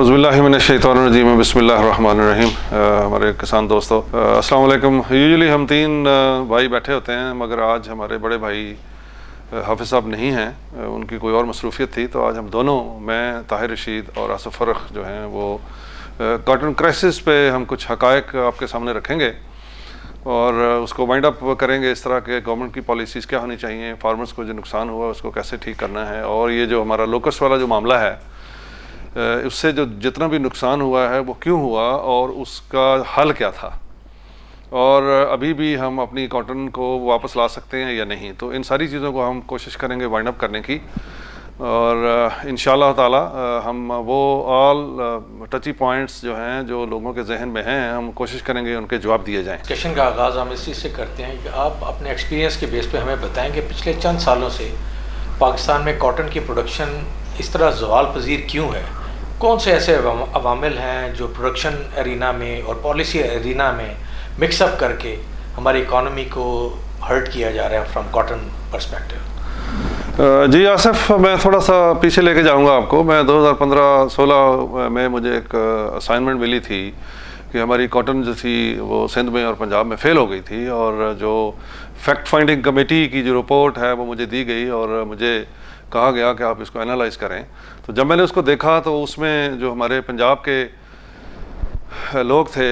औज़ुबिल्लाहिमिनश्शैतानिर्रजीम बिस्मिल्लाहिर्रहमानिर्रहीम। हमारे किसान दोस्तों, अस्सलाम वालेकुम। यूजुअली हम तीन भाई बैठे होते हैं, मगर आज हमारे बड़े भाई हाफिज़ साहब नहीं हैं, उनकी कोई और मसरूफ़ियत थी। तो आज हम दोनों, मैं ताहिर रशीद और आसिफ फ़र्ख जो हैं वो कॉटन क्राइसिस पे हम कुछ हक़ाइक़ आपके सामने रखेंगे और उसको वाइंड अप करेंगे। इस तरह के गवर्नमेंट की पॉलिसीज़ क्या होनी चाहिए, फार्मर्स को जो नुकसान हुआ उसको कैसे ठीक करना है, और ये जो हमारा लोकस्ट वाला जो मामला है उससे जो जितना भी नुकसान हुआ है वो क्यों हुआ और उसका हल क्या था, और अभी भी हम अपनी कॉटन को वापस ला सकते हैं या नहीं। तो इन सारी चीज़ों को हम कोशिश करेंगे वाइंड अप करने की, और इंशाअल्लाह ताला हम वो ऑल टची पॉइंट्स जो हैं जो लोगों के जहन में हैं, हम कोशिश करेंगे उनके जवाब दिए जाएँ। सेशन का आगाज़ हम इसी से करते हैं कि आप अपने एक्सपीरियंस के बेस पे हमें बताएं कि पिछले चंद सालों से पाकिस्तान में कॉटन की प्रोडक्शन इस तरह ज़वाल पजीर क्यों है। कौन से ऐसे अवामिल हैं जो प्रोडक्शन एरिना में और पॉलिसी एरिना में मिक्सअप करके हमारी इकॉनमी को हर्ट किया जा रहा है फ्रॉम कॉटन पर्सपेक्टिव। जी आसिफ, मैं थोड़ा सा पीछे लेके जाऊंगा आपको। मैं 2015-16 में मुझे एक असाइनमेंट मिली थी कि हमारी कॉटन जो थी वो सिंध में और पंजाब में फ़ेल हो गई थी, और जो फैक्ट फाइंडिंग कमेटी की जो रिपोर्ट है वो मुझे दी गई और मुझे कहा गया कि आप इसको एनालाइज़ करें। तो जब मैंने उसको देखा तो उसमें जो हमारे पंजाब के लोग थे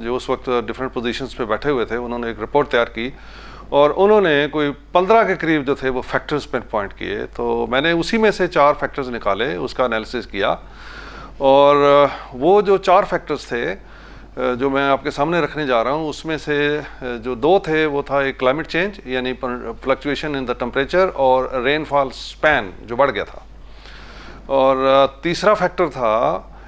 जो उस वक्त डिफरेंट पोजीशंस पे बैठे हुए थे, उन्होंने एक रिपोर्ट तैयार की और उन्होंने कोई 15 के करीब जो थे वो फैक्टर्स पे पॉइंट किए। तो मैंने उसी में से 4 फैक्टर्स निकाले, उसका एनालिसिस किया, और वो जो 4 फैक्टर्स थे जो मैं आपके सामने रखने जा रहा हूँ, उसमें से जो 2 थे वो था एक क्लाइमेट चेंज यानी फ्लक्चुएशन इन द टेम्परेचर और रेनफॉल स्पैन जो बढ़ गया था, और तीसरा फैक्टर था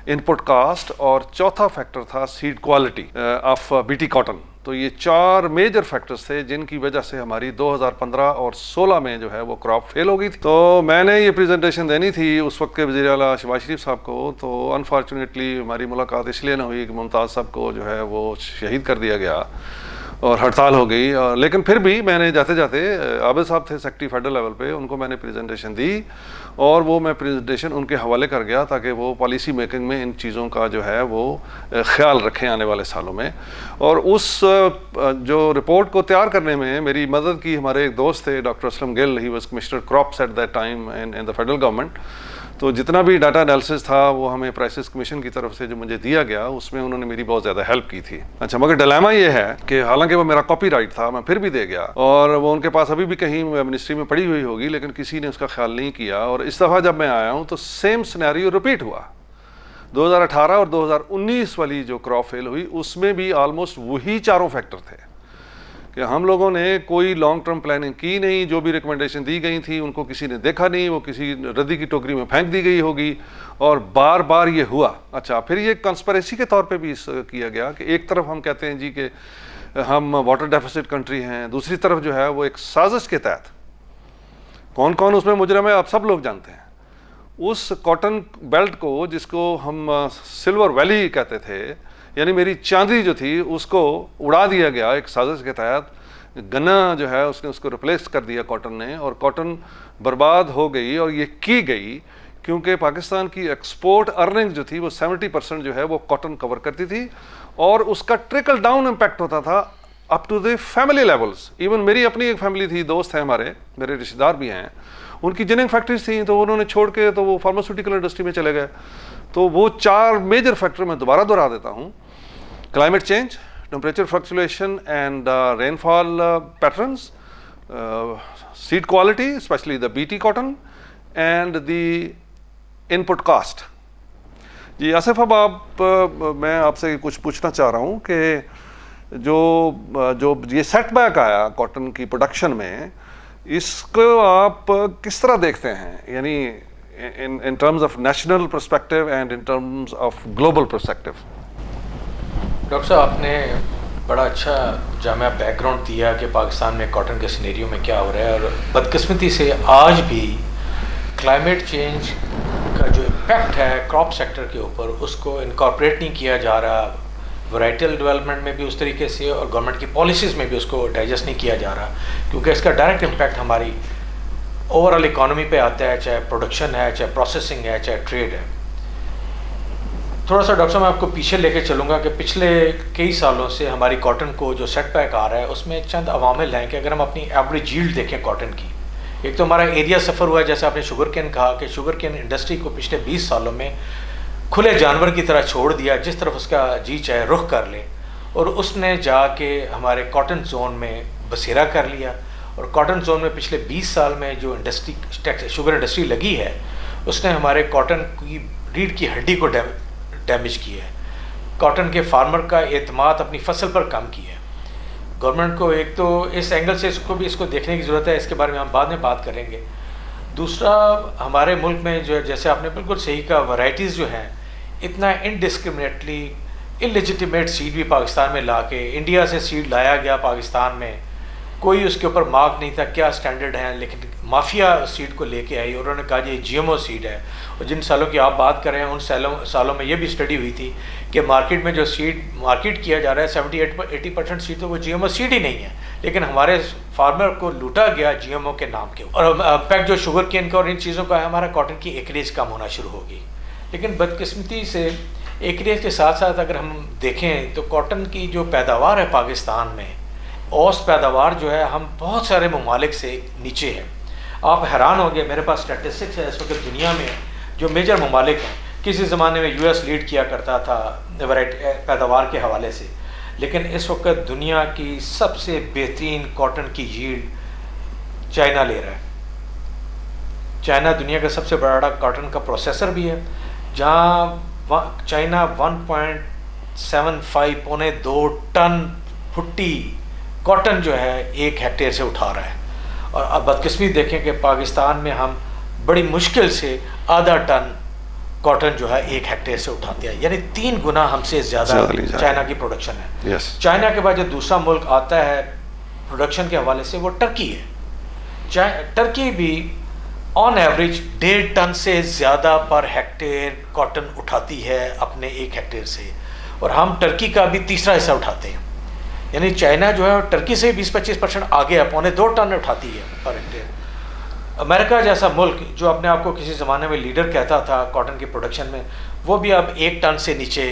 इनपुट कास्ट, और चौथा फैक्टर था seed quality of BT cotton. तो ये 4 मेजर फैक्टर्स थे जिनकी वजह से हमारी 2015 और 16 में जो है वो क्रॉप फेल हो गई थी। तो मैंने ये प्रेजेंटेशन देनी थी उस वक्त के वज़ीर आला शहबाज शरीफ साहब को। तो अनफॉर्चुनेटली हमारी मुलाकात इसलिए ना हुई कि मुमताज़ साहब को जो है वो शहीद कर दिया गया और हड़ताल हो गई। लेकिन फिर भी मैंने जाते जाते, आबिद साहब थे सेक्रेटरी फेडरल लेवल पे, उनको मैंने प्रेजेंटेशन दी और वो मैं प्रेजेंटेशन उनके हवाले कर गया ताकि वो पॉलिसी मेकिंग में इन चीज़ों का जो है वो ख्याल रखें आने वाले सालों में। और उस जो रिपोर्ट को तैयार करने में मेरी मदद की हमारे एक दोस्त थे, doctor Aslam Gill. He was commissioner crops at that time in the federal government. तो जितना भी डाटा एनालिसिस था वो हमें प्राइसेस कमीशन की तरफ से जो मुझे दिया गया, उसमें उन्होंने मेरी बहुत ज़्यादा हेल्प की थी। अच्छा, मगर डिलेमा ये है कि हालांकि वो मेरा कॉपीराइट था, मैं फिर भी दे गया, और वो उनके पास अभी भी कहीं मिनिस्ट्री में पड़ी हुई होगी, लेकिन किसी ने उसका ख्याल नहीं किया। और इस दफ़ा जब मैं आया हूँ तो सेम सिनेरियो रिपीट हुआ। 2018 और 2019 वाली जो क्रॉप फेल हुई उसमें भी ऑलमोस्ट वही 4 फैक्टर थे कि हम लोगों ने कोई लॉन्ग टर्म प्लानिंग की नहीं, जो भी रिकमेंडेशन दी गई थी उनको किसी ने देखा नहीं, वो किसी रद्दी की टोकरी में फेंक दी गई होगी, और बार बार ये हुआ। अच्छा, फिर ये कंस्पिरेसी के तौर पे भी किया गया कि एक तरफ हम कहते हैं जी कि हम वाटर डेफिसिट कंट्री हैं, दूसरी तरफ जो है वो एक साजिश के तहत, कौन कौन उसमें मुजरम है आप सब लोग जानते हैं, उस कॉटन बेल्ट को जिसको हम सिल्वर वैली कहते थे, यानी मेरी चांदी जो थी उसको उड़ा दिया गया एक साजिश के तहत। गन्ना जो है उसने उसको रिप्लेस कर दिया कॉटन ने, और कॉटन बर्बाद हो गई। और ये की गई क्योंकि पाकिस्तान की एक्सपोर्ट अर्निंग जो थी वो 70% जो है वो कॉटन कवर करती थी, और उसका ट्रिकल डाउन इम्पैक्ट होता था up to the family levels. Even मेरी अपनी एक फैमिली थी, दोस्त हैं हमारे, मेरे रिश्तेदार भी हैं, उनकी जिनिंग फैक्ट्रीज थी, तो उन्होंने छोड़ के तो वो फार्मास्यूटिकल इंडस्ट्री में चले गए। तो वो 4 मेजर फैक्टर मैं दोबारा दोहरा देता हूँ: climate change, temperature fluctuation and rainfall patterns, seed quality, especially the BT cotton, and the input cost. जी आसिफ, अब मैं आपसे कुछ पूछना चाह रहा हूँ कि जो ये सेटबैक आया कॉटन की प्रोडक्शन में, इसको आप किस तरह देखते हैं, यानी in terms of national perspective and in terms of global perspective? Doctor साहब, आपने बड़ा अच्छा जामिया बैकग्राउंड दिया कि पाकिस्तान में कॉटन के सिनेरियो में क्या हो रहा है, और बदकिस्मती से आज भी क्लाइमेट चेंज का जो इम्पैक्ट है क्रॉप सेक्टर के ऊपर उसको इनकॉर्पोरेट नहीं किया जा रहा, वैराइटल डेवलपमेंट में भी उस तरीके से और गवर्नमेंट की पॉलिसीज़ में भी उसको डाइजेस्ट नहीं किया जा रहा, क्योंकि इसका डायरेक्ट इम्पैक्ट हमारी ओवरऑल इकॉनमी पे आता है, चाहे प्रोडक्शन है, चाहे प्रोसेसिंग है, चाहे ट्रेड है। थोड़ा सा डॉक्टर साहब मैं आपको पीछे लेके चलूँगा कि पिछले कई सालों से हमारी कॉटन को जो सेटबैक आ रहा है उसमें चंद अवामिल हैं कि अगर हम अपनी एवरेज यील्ड देखें कॉटन की, एक तो हमारा एरिया सफ़र हुआ है, जैसे आपने शुगर केन कहा कि शुगर केन इंडस्ट्री को पिछले 20 सालों में खुले जानवर की तरह छोड़ दिया, जिस तरफ उसका जी चाहे रुख कर ले, और उसने जाके हमारे कॉटन जोन में बसेरा कर लिया। और कॉटन जोन में पिछले 20 साल में जो इंडस्ट्री शुगर इंडस्ट्री लगी है उसने हमारे कॉटन की रीढ़ की हड्डी को डैमेज किया है। कॉटन के फार्मर का एतमाद अपनी फसल पर कम किया है। गवर्नमेंट को एक तो इस एंगल से इसको देखने की ज़रूरत है, इसके बारे में हम बाद में बात करेंगे। दूसरा, हमारे मुल्क में जो जैसे आपने बिल्कुल सही कहा, वैरायटीज़ जो हैं इतना इनडिस्क्रिमिनेटली इलेजिटिमेट सीड भी पाकिस्तान में ला के, इंडिया से सीड लाया गया पाकिस्तान में, कोई उसके ऊपर मार्क नहीं था क्या स्टैंडर्ड हैं, लेकिन माफिया सीड को लेके आई और उन्होंने कहा ये जीएमओ सीड है। और जिन सालों की आप बात कर रहे हैं उन सालों में ये भी स्टडी हुई थी कि मार्केट में जो सीड मार्केट किया जा रहा है 70-80% सीड तो वो जीएमओ सीड ही नहीं है, लेकिन हमारे फार्मर को लूटा गया जीएमओ के नाम के। और इम्पैक्ट जो शुगर केन का और इन चीज़ों का है, हमारा कॉटन की एकरेज कम होना शुरू होगी। लेकिन बदकिस्मती से एकरेज के साथ साथ अगर हम देखें तो कॉटन की जो पैदावार है पाकिस्तान में, औसत पैदावार जो है हम बहुत सारे ममालिक से नीचे हैं। आप हैरान होंगे, मेरे पास स्टैटिस्टिक्स है इस वक्त दुनिया में जो मेजर ममालिक हैं। किसी ज़माने में यूएस लीड किया करता था पैदावार के हवाले से, लेकिन इस वक्त दुनिया की सबसे बेहतरीन कॉटन की यील्ड चाइना ले रहा है। चाइना दुनिया का सबसे बड़ा कॉटन का प्रोसेसर भी है, जहाँ चाइना 1.75 पौने 2 टन फुट्टी कॉटन जो है 1 हेक्टेयर से उठा रहा है। और अब बदकिस्मती देखें कि पाकिस्तान में हम बड़ी मुश्किल से आधा टन कॉटन जो है 1 हेक्टेयर से उठाते हैं, यानी 3 गुना हमसे ज़्यादा चाइना की प्रोडक्शन है। चाइना के बाद जो दूसरा मुल्क आता है प्रोडक्शन के हवाले से वो टर्की है। टर्की भी ऑन एवरेज 1.5 टन से ज़्यादा पर हेक्टेयर कॉटन उठाती है अपने 1 हेक्टेयर से, और हम टर्की का भी तीसरा हिस्सा उठाते हैं। यानी चाइना जो है टर्की से 20-25% आगे है, पौने 2 टन उठाती है पर हेक्टेयर। अमेरिका जैसा मुल्क जो अपने आप को किसी ज़माने में लीडर कहता था कॉटन की प्रोडक्शन में, वो भी अब 1 टन से नीचे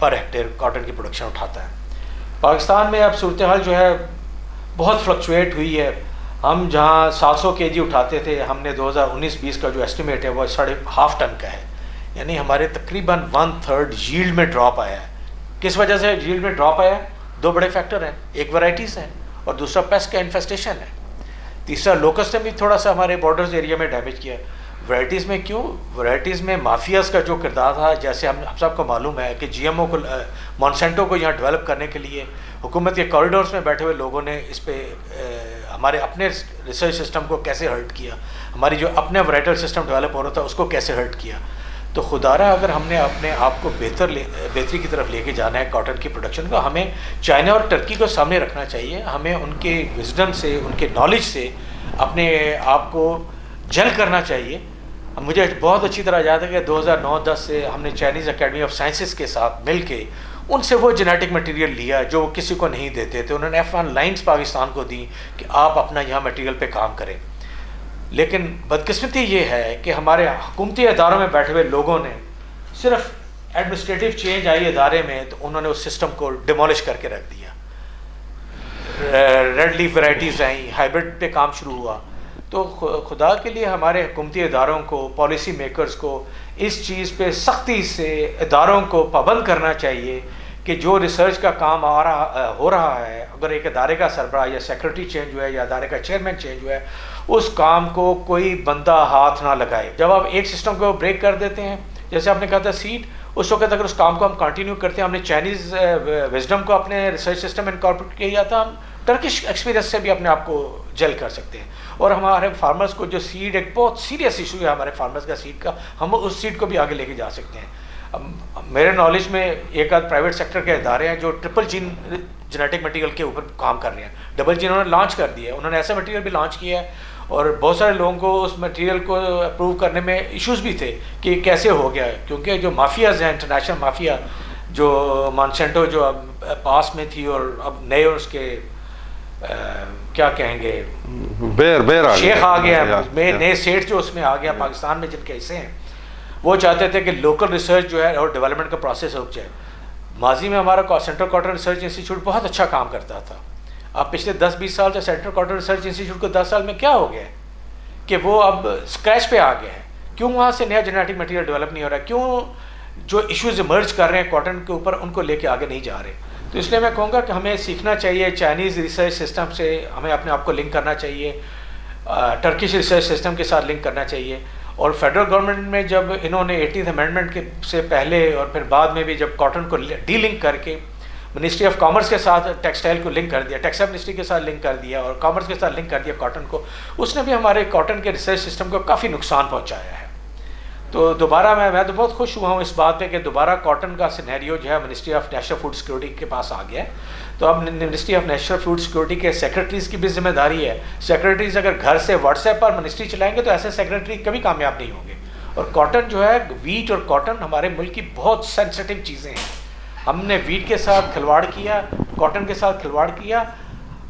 पर हेक्टेयर कॉटन की प्रोडक्शन उठाता है। पाकिस्तान में अब सूरत हाल जो है बहुत फ्लक्चुएट हुई है। हम जहाँ 700 केजी उठाते थे, हमने 2019-20 का जो एस्टिमेट है वो 1.5 टन का है, यानी हमारे तकरीबन 1/3 यील्ड में ड्रॉप आया है। किस वजह से यील्ड में ड्रॉप आया? 2 बड़े फैक्टर हैं, एक वैरायटीज़ हैं और दूसरा पेस्ट का इन्फेस्टेशन है। तीसरा लोकस्ट ने भी थोड़ा सा हमारे बॉर्डर्स एरिया में डैमेज किया। वैरायटीज़ में क्यों? वैरायटीज़ में माफियाज़ का जो किरदार था, जैसे हम सबको मालूम है कि जीएमओ को, मॉन्सेंटो को यहाँ डेवलप करने के लिए हुकूमत के कॉरिडोर्स में बैठे हुए लोगों ने इस पर हमारे अपने रिसर्च सिस्टम को कैसे हर्ट किया, हमारी जो अपने वैराइटल सिस्टम डेवलप हो रहा था उसको कैसे हर्ट किया। तो खुदारा अगर हमने अपने आप को बेहतरी की तरफ लेके जाना है कॉटन की प्रोडक्शन को, हमें चाइना और टर्की को सामने रखना चाहिए। हमें उनके विजडम से, उनके नॉलेज से अपने आप को जल करना चाहिए। मुझे बहुत अच्छी तरह याद है कि 2009-10 से हमने चाइनीज़ एकेडमी ऑफ साइंसेस के साथ मिल के उनसे वो जेनेटिक मटेरियल लिया जो वो किसी को नहीं देते थे। उन्होंने F1 लाइन्स पाकिस्तान को दी कि आप अपना यहाँ मटेरियल पे काम करें। लेकिन बदकिस्मती ये है कि हमारे हुकूमती अदारों में बैठे हुए लोगों ने सिर्फ एडमिनिस्ट्रेटिव चेंज आई इदारे में तो उन्होंने उस सिस्टम को डिमोलिश करके रख दिया। रेड लीफ वैरायटीज़ आई, हाइब्रिड पे काम शुरू हुआ। तो खुदा के लिए हमारे हुकूमती इदारों को, पॉलिसी मेकर्स को इस चीज़ पे सख्ती से इदारों को पाबंद करना चाहिए कि जो रिसर्च का काम हो रहा है, अगर एक इदारे का सरबराह या सेक्रेटरी चेंज हुआ है या इदारे का चेयरमैन चेंज हुआ है, उस काम को कोई बंदा हाथ ना लगाए। जब आप एक सिस्टम को ब्रेक कर देते हैं, जैसे आपने कहा था सीड, उस वक्त अगर उस काम को हम कंटिन्यू करते हैं, हमने चाइनीज़ विजडम को अपने रिसर्च सिस्टम में इनकॉर्पोरेट किया था, हम टर्किश एक्सपीरियंस से भी अपने आप को जल कर सकते हैं। और हमारे फार्मर्स को जो सीड, एक बहुत सीरियस इशू है हमारे फार्मर्स का सीड का, हम उस सीड को भी आगे लेके जा सकते हैं। अब मेरे नॉलेज में एक आध प्राइवेट सेक्टर के इदारे हैं जो ट्रिपल जीन जेनेटिक मटेरियल के ऊपर काम कर रहे हैं। डबल जीन उन्होंने लॉन्च कर दिया है, उन्होंने ऐसा मटेरियल भी लॉन्च किया है, और बहुत सारे लोगों को उस मटेरियल को अप्रूव करने में इश्यूज भी थे कि कैसे हो गया है, क्योंकि जो माफियाज हैं, इंटरनेशनल माफिया, जो मॉन्सेंटो जो अब पास में थी और अब नए उसके क्या कहेंगे, बेर शेख आ गया, नए सेठ जो उसमें आ गया पाकिस्तान में जिनके हिस्से हैं, वो चाहते थे कि लोकल रिसर्च जो है और डेवलपमेंट का प्रोसेस रुक जाए। माजी में हमारा सेंट्रल कॉटन रिसर्च इंस्टीट्यूट बहुत अच्छा काम करता था। अब पिछले 10-20 साल से सेंट्रल कॉटन रिसर्च इंस्टीट्यूट को 10 साल में क्या हो गया है कि वो अब स्क्रैच पे आ गया है? क्यों वहाँ से नया जेनेटिक मटेरियल डेवलप नहीं हो रहा है? क्यों जो इश्यूज इमर्ज कर रहे हैं कॉटन के ऊपर उनको लेके आगे नहीं जा रहे? तो इसलिए मैं कहूँगा कि हमें सीखना चाहिए चाइनीज़ रिसर्च सिस्टम से, हमें अपने आप को लिंक करना चाहिए, टर्किश रिसर्च सिस्टम के साथ लिंक करना चाहिए। और फेडरल गवर्नमेंट में जब इन्होंने 18th अमेंडमेंट के से पहले और फिर बाद में भी जब कॉटन को डी लिंक करके मिनिस्ट्री ऑफ कॉमर्स के साथ टेक्सटाइल को लिंक कर दिया, टेक्सटाइल मिनिस्ट्री के साथ लिंक कर दिया और कॉमर्स के साथ लिंक कर दिया कॉटन को, उसने भी हमारे कॉटन के रिसर्च सिस्टम को काफ़ी नुकसान पहुंचाया है। तो दोबारा मैं तो बहुत खुश हुआ हूँ इस बात पे कि दोबारा कॉटन का सिनेरियो जो है ministry of national food security के पास आ गया है। तो अब ministry of national food security के सेक्रेटरीज़ की भी जिम्मेदारी है। सेक्रेटरीज अगर घर से व्हाट्सएप पर मिनिस्ट्री चलाएंगे तो ऐसे सेक्रेटरी कभी कामयाब नहीं होंगे। और कॉटन जो है, वीट और कॉटन हमारे मुल्क की बहुत सेंसिटिव चीज़ें हैं। हमने वीट के साथ खिलवाड़ किया, कॉटन के साथ खिलवाड़ किया,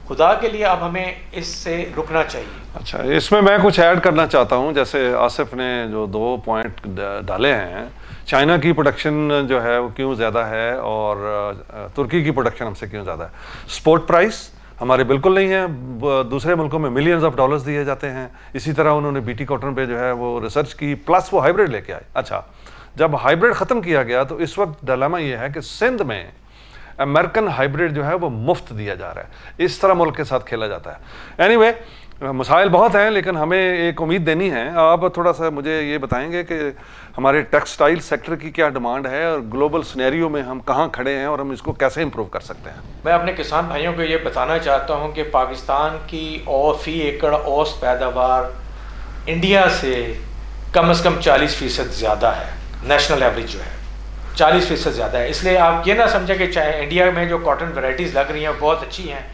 खुदा के लिए अब हमें इससे रुकना चाहिए। अच्छा, इसमें मैं कुछ ऐड करना चाहता हूँ। जैसे आसिफ ने जो 2 पॉइंट डाले हैं, चाइना की प्रोडक्शन जो है वो क्यों ज़्यादा है और तुर्की की प्रोडक्शन हमसे क्यों ज़्यादा है। स्पोर्ट प्राइस हमारे बिल्कुल नहीं है, दूसरे मुल्कों में मिलियंस ऑफ डॉलर्स दिए जाते हैं। इसी तरह उन्होंने बीटी कॉटन पे जो है वो रिसर्च की, प्लस वो हाइब्रिड लेके आए। अच्छा, जब हाइब्रिड ख़त्म किया गया तो इस वक्त डिलेमा ये है कि सिंध में अमेरिकन हाइब्रिड जो है वो मुफ्त दिया जा रहा है। इस तरह मुल्क के साथ खेला जाता है। एनीवे, मसाइल बहुत हैं लेकिन हमें एक उम्मीद देनी है। आप थोड़ा सा मुझे ये बताएंगे कि हमारे टेक्सटाइल सेक्टर की क्या डिमांड है और ग्लोबल सिनेरियो में हम कहाँ खड़े हैं और हम इसको कैसे इम्प्रूव कर सकते हैं। मैं अपने किसान भाइयों को ये बताना चाहता हूँ कि पाकिस्तान की फ़ी एकड़ औसत पैदावार इंडिया से कम 40% ज़्यादा है। नेशनल एवरेज जो है 40% ज़्यादा है। इसलिए आप ये ना समझें कि चाहे इंडिया में जो कॉटन वैरायटीज़ लग रही हैं बहुत अच्छी हैं।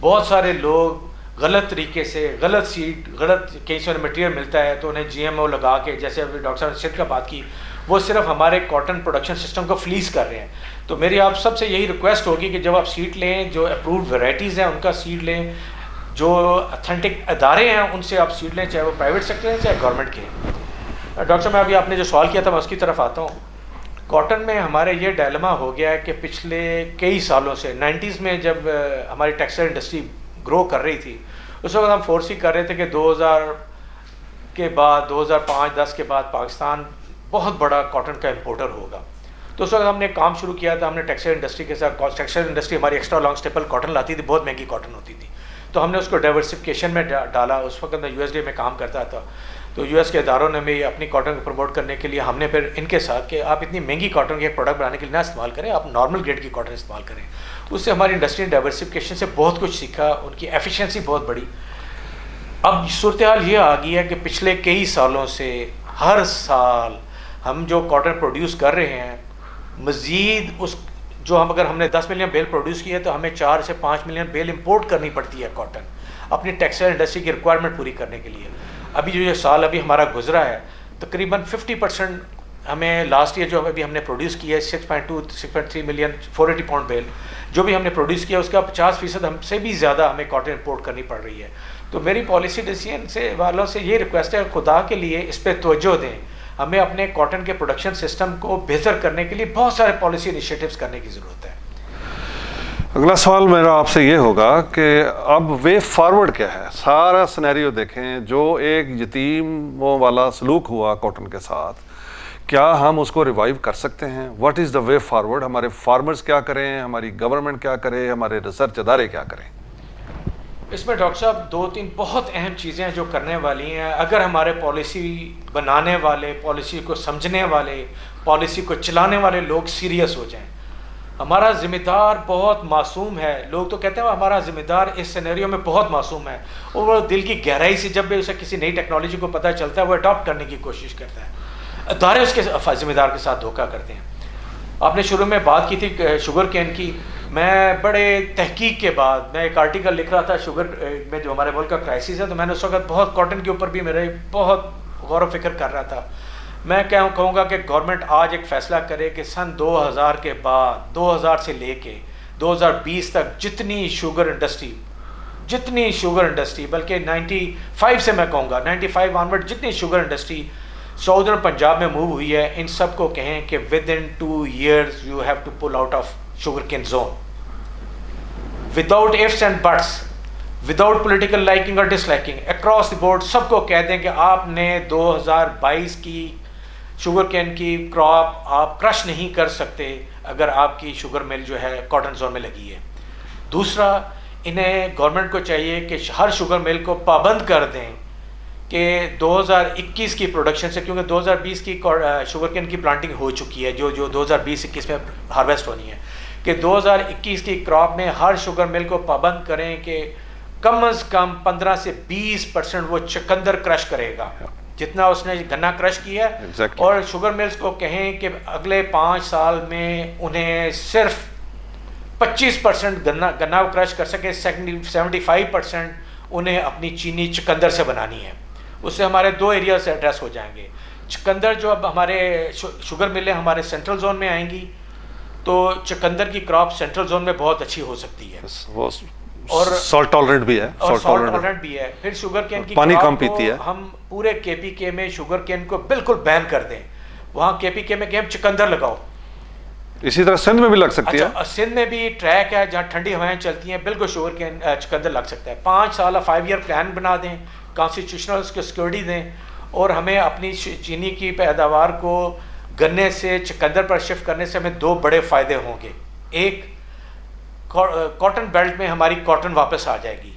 बहुत सारे लोग गलत तरीके से, गलत सीड, गलत कहीं से मटेरियल मिलता है तो उन्हें GMO लगा के, जैसे अभी डॉक्टर साहब ने सिर्फ का बात की, वो सिर्फ हमारे कॉटन प्रोडक्शन सिस्टम को फ्लीज कर रहे हैं। तो मेरी आप सबसे यही रिक्वेस्ट होगी कि जब आप सीड लें, जो अप्रूव्ड वैरायटीज़ हैं उनका सीड लें, जो अथेंटिक अदारे हैं उनसे आप सीड लें, चाहे वो प्राइवेट सेक्टर हैं चाहे गवर्नमेंट के। डॉक्टर साहब, अभी आपने जो सवाल किया था मैं उसकी तरफ आता हूँ। कॉटन में हमारे ये डायलेमा हो गया है कि पिछले कई सालों से 90s में जब हमारी टेक्सटाइल इंडस्ट्री ग्रो कर रही थी, उस वक्त हम फोर्सी कर रहे थे कि 2000 के बाद, 2005-10 के बाद पाकिस्तान बहुत बड़ा कॉटन का इंपोर्टर होगा। तो उस वक्त हमने काम शुरू किया था। हमने टेक्सटाइल इंडस्ट्री के साथ, टेक्सटाइल इंडस्ट्री हमारी एक्स्ट्रा लॉन्ग स्टेपल कॉटन लाती थी, बहुत महंगी कॉटन होती थी, तो हमने उसको डाइवर्सिफिकेशन में डाला। उस वक्त मैं USDA में काम करता था, तो US के इदारों ने भी अपनी कॉटन को प्रमोट करने के लिए हमने फिर इनके साथ कि आप इतनी महंगी कॉटन के प्रोडक्ट बनाने के लिए ना इस्तेमाल करें, आप नॉर्मल ग्रेड की कॉटन इस्तेमाल करें। उससे हमारी इंडस्ट्री ने डाइवर्सिफिकेशन से बहुत कुछ सीखा, उनकी एफिशिएंसी बहुत बढ़ी। अब सूरत हाल ये आ गई है कि पिछले कई सालों से हर साल हम जो कॉटन प्रोड्यूस कर रहे हैं, मज़ीद उस जो हम, अगर हमने 10 मिलियन बेल प्रोड्यूस किया है तो हमें 4 से 5 मिलियन बेल इंपोर्ट करनी पड़ती है कॉटन, अपनी टेक्सटाइल इंडस्ट्री की रिक्वायरमेंट पूरी करने के लिए। अभी जो ये साल अभी हमारा गुजरा है, तकरीबन 50% हमें लास्ट ईयर जो अभी हमने प्रोड्यूस किया है 6.3 मिलियन 480 पाउंड बेल जो भी हमने प्रोड्यूस किया, उसका 50% हमसे भी ज़्यादा हमें कॉटन इंपोर्ट करनी पड़ रही है। तो मेरी पॉलिसी डिसीजन से वालों से ये रिक्वेस्ट है, खुदा के लिए इस पर तवज्जो दें। हमें अपने कॉटन के प्रोडक्शन सिस्टम को बेहतर करने के लिए बहुत सारे पॉलिसी इनिशिएटिव्स करने की ज़रूरत है। अगला सवाल मेरा आपसे ये होगा कि अब वे फॉरवर्ड क्या है। सारा सिनेरियो देखें, जो एक यतीमों वाला सलूक हुआ कॉटन के साथ, क्या हम उसको रिवाइव कर सकते हैं? What is the way forward? हमारे फार्मर्स क्या करें, हमारी गवर्नमेंट क्या करे, हमारे रिसर्च अदारे क्या करें? इसमें डॉक्टर साहब 2-3 बहुत अहम चीज़ें हैं जो करने वाली हैं। अगर हमारे पॉलिसी बनाने वाले, पॉलिसी को समझने वाले, पॉलिसी को चलाने वाले लोग सीरियस हो जाएं। हमारा ज़िम्मेदार बहुत मासूम है। लोग तो कहते हैं हमारा ज़िम्मेदार इस सिनेरियो में बहुत मासूम है, और वो दिल की गहराई से जब भी उसे किसी नई टेक्नोलॉजी को पता चलता है वो अडॉप्ट करने की कोशिश करता है। अदारे उसके ज़िम्मेदार के साथ धोखा करते हैं। आपने शुरू में बात की थी शुगर केन की। मैं बड़े तहकीक के बाद मैं एक आर्टिकल लिख रहा था शुगर में, जो हमारे मुल्क का क्राइसिस है, तो मैंने उस वक्त बहुत कॉटन के ऊपर भी मेरे बहुत गौर व फिक्र कर रहा था। मैं क्या कहूँगा कि गवर्नमेंट आज एक फ़ैसला करे कि सन 2000 के बाद, 2000 से लेके 2020 तक जितनी शुगर इंडस्ट्री, बल्कि 95 से मैं कहूँगा 95 ऑनवर्ड जितनी शुगर इंडस्ट्री साउदर्न पंजाब में मूव हुई है, इन सब को कहें कि within 2 years you have to pull out of sugar cane zone without ifs and buts, without political liking और डिसलाइकिंग, अक्रॉस द बोर्ड सबको कह दें कि आपने 2022 की शुगर केन की क्रॉप आप क्रश नहीं कर सकते अगर आपकी शुगर मिल जो है कॉटन जोन में लगी है। दूसरा, इन्हें गवर्नमेंट को चाहिए कि हर शुगर मिल को पाबंद कर दें कि 2021 की प्रोडक्शन से, क्योंकि 2020 की शुगर केन की प्लांटिंग हो चुकी है, जो 2020-21 में हार्वेस्ट होनी है, कि 2021 की क्रॉप में हर शुगर मिल को पाबंद करें कि कम से कम 15 से 20% वो चुकंदर क्रश करेगा जितना उसने गन्ना क्रश किया है। Exactly. और शुगर मिल्स को कहें कि अगले 5 साल में उन्हें सिर्फ 25% गन्ना को क्रश कर सके, 75% उन्हें अपनी चीनी चुकंदर से बनानी है। उससे हमारे 2 एरिया से एड्रेस हो जाएंगे। चुकंदर जो अब हमारे शुगर मिलें हमारे सेंट्रल जोन में आएंगी तो चुकंदर की क्रॉप सेंट्रल जोन में बहुत अच्छी हो सकती है, वो और सॉल्ट टॉलरेंट भी है, और सॉल्ट टॉलरेंट भी है। फिर शुगर केन की पानी क्रॉप कम पीती है। हम पूरे केपीके में शुगर केन को बिल्कुल बैन कर दें, वहाँ केपीके में गेम चुकंदर लगाओ। इसी तरह सिंध में भी लग सकती है। अच्छा, सिंध में भी ट्रैक है जहाँ ठंडी हवाएं चलती हैं, बिल्कुल शुगर केन चुकंदर लग सकता है। 5 साल 5 ईयर प्लान बना दें, कॉन्स्टिट्यूशनल उसको सिक्योरिटी दें, और हमें अपनी चीनी की पैदावार को गन्ने से चुकंदर पर शिफ्ट करने से हमें 2 बड़े फ़ायदे होंगे। एक, कॉटन बेल्ट में हमारी कॉटन वापस आ जाएगी।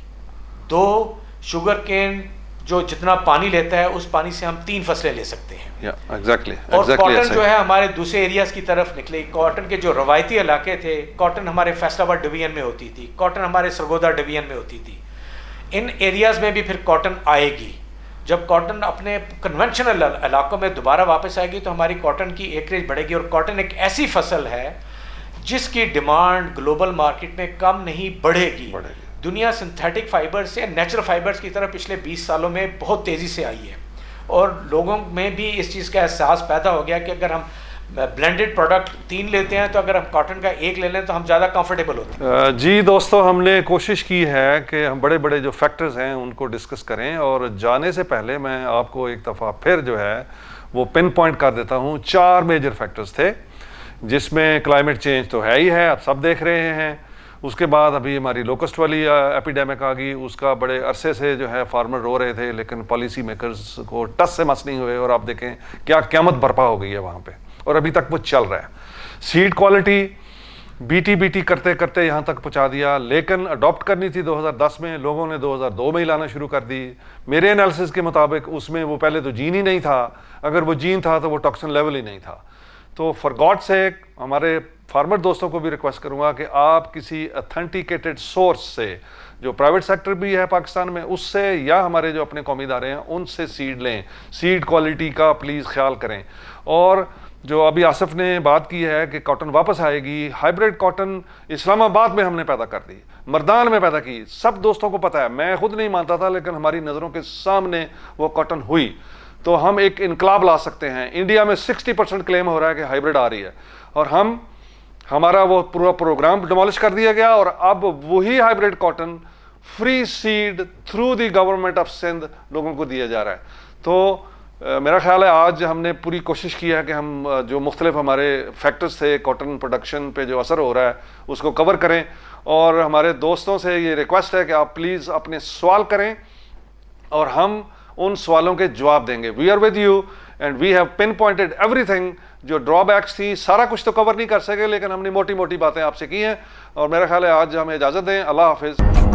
2, शुगर केन जो जितना पानी लेता है उस पानी से हम 3 फसलें ले सकते हैं। एग्जैक्टली। और कॉटन जो है हमारे दूसरे एरियाज की तरफ निकले। कॉटन के जो रवायती इलाके थे, कॉटन हमारे फैसलाबाद डिवीजन में होती थी, कॉटन हमारे सरगोदा डिवीजन में होती थी, इन एरियाज़ में भी फिर कॉटन आएगी। जब कॉटन अपने कन्वेंशनल इलाकों में दोबारा वापस आएगी तो हमारी कॉटन की एकरेज बढ़ेगी। और कॉटन एक ऐसी फसल है जिसकी डिमांड ग्लोबल मार्केट में कम नहीं बढ़ेगी। दुनिया सिंथेटिक फाइबर से नेचुरल फाइबर्स की तरफ पिछले 20 सालों में बहुत तेज़ी से आई है, और लोगों में भी इस चीज़ का एहसास पैदा हो गया कि अगर हम ब्लेंडेड प्रोडक्ट 3 लेते हैं तो अगर हम कॉटन का 1 ले लें तो हम ज़्यादा कंफर्टेबल होते हैं। जी दोस्तों, हमने कोशिश की है कि हम बड़े बड़े जो फैक्टर्स हैं उनको डिस्कस करें, और जाने से पहले मैं आपको एक दफ़ा फिर जो है वो पिन पॉइंट कर देता हूँ। 4 मेजर फैक्टर्स थे, जिसमें क्लाइमेट चेंज तो है ही है, आप सब देख रहे हैं। उसके बाद अभी हमारी लोकस्ट वाली एपिडेमिक आ गई, उसका बड़े अरसे से जो है फार्मर रो रहे थे, लेकिन पॉलिसी मेकर्स को टस से मस नहीं हुए, और आप देखें क्या क़यामत बर्पा हो गई है वहाँ पे, और अभी तक वो चल रहा है। सीड क्वालिटी बीटी करते करते यहाँ तक पहुँचा दिया, लेकिन अडॉप्ट करनी थी 2010 में, लोगों ने 2002 में ही लाना शुरू कर दी। मेरे एनालिसिस के मुताबिक उसमें वो पहले तो जीन ही नहीं था, अगर वो जीन था तो वो टॉक्सिन लेवल ही नहीं था। तो फॉर गॉड सेक हमारे फार्मर दोस्तों को भी रिक्वेस्ट करूंगा कि आप किसी अथेंटिकेटेड सोर्स से, जो प्राइवेट सेक्टर भी है पाकिस्तान में, उससे या हमारे जो अपने कौमी इदारे हैं उनसे सीड लें। सीड क्वालिटी का प्लीज़ ख्याल करें। और जो अभी आसिफ ने बात की है कि कॉटन वापस आएगी, हाइब्रिड कॉटन इस्लामाबाद में हमने पैदा कर दी, मर्दान में पैदा की, सब दोस्तों को पता है, मैं खुद नहीं मानता था, लेकिन हमारी नज़रों के सामने वो कॉटन हुई। तो हम एक इनकलाब ला सकते हैं। इंडिया में 60% क्लेम हो रहा है कि हाइब्रिड आ रही है, और हमारा वो पूरा प्रोग्राम डिमोलिश कर दिया गया, और अब वही hybrid cotton free seed through the government of Sindh लोगों को दिया जा रहा है। तो मेरा ख्याल है आज हमने पूरी कोशिश की है कि हम जो मुख्तलिफ हमारे फैक्टर्स थे कॉटन प्रोडक्शन पे जो असर हो रहा है उसको कवर करें, और हमारे दोस्तों से ये रिक्वेस्ट है कि आप प्लीज़ अपने सवाल करें और हम उन सवालों के जवाब देंगे। We are with you and we have pinpointed everything. जो ड्रॉबैक्स थी सारा कुछ तो कवर नहीं कर सके, लेकिन हमने मोटी मोटी बातें आपसे की हैं, और मेरा ख्याल है आज हमें इजाज़त दें। अल्लाह हाफिज़।